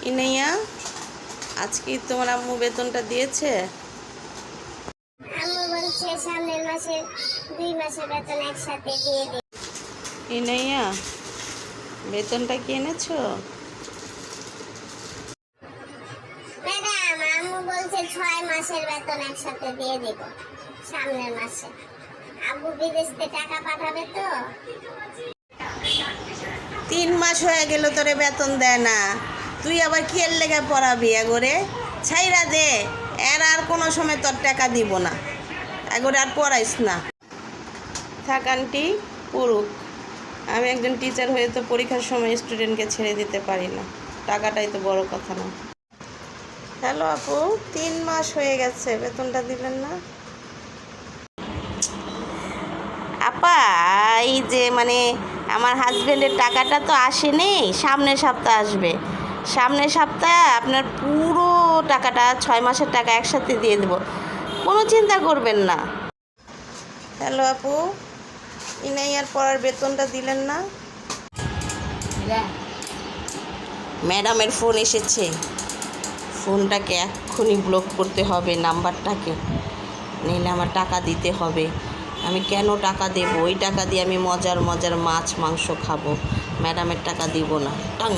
ইনাইয়া, আজকে তোমার আম্মু বেতনটা দিয়েছে? আম্মু বলছে সামনের মাসে 2 মাসের বেতন একসাথে দিয়ে দিই। ইনাইয়া, বেতনটা কি এনেছো? ম্যাডাম, আম্মু বলছে 6 মাসের বেতন একসাথে দিয়ে দিব সামনের মাসে। আব্বু বিদেশ থেকে টাকা পাঠাবে তো। 3 মাস হয়ে গেল তোরে বেতন দেয় না, তুই আবার কি এর লেগে পড়াবি? এগোরে ছাইরা দে, এর আর কোনো সময় তোর টাকা দিব না, এগোরে আর পড়াইস না। থাক আন্টি, পড়ুক। আমি একজন টিচার হয়ে তো পরীক্ষার সময় স্টুডেন্টকে ছেড়ে দিতে পারি না, টাকাটাই তো বড় কথা না। হ্যালো আপু, 3 মাস হয়ে গেছে, বেতনটা দিলেন না? আপা, এই যে আমার হাজব্যান্ডের টাকাটা তো আসেনি, সামনের সপ্তাহ আসবে। সামনের সপ্তাহে আপনার পুরো টাকাটা 6 মাসের টাকা একসাথে দিয়ে দেবো, কোনো চিন্তা করবেন না। হ্যালো আপু, ইনাইয়ার পড়ার বেতনটা দিলেন না? ম্যাডামের ফোন এসেছে, ফোনটাকে এক্ষুনি ব্লক করতে হবে, নাম্বারটাকে, নইলে আমার টাকা দিতে হবে। আমি কেন টাকা দেব? ওই টাকা দিয়ে আমি মজার মজার মাছ মাংস খাবো, ম্যাডামের টাকা দিব না। টাং।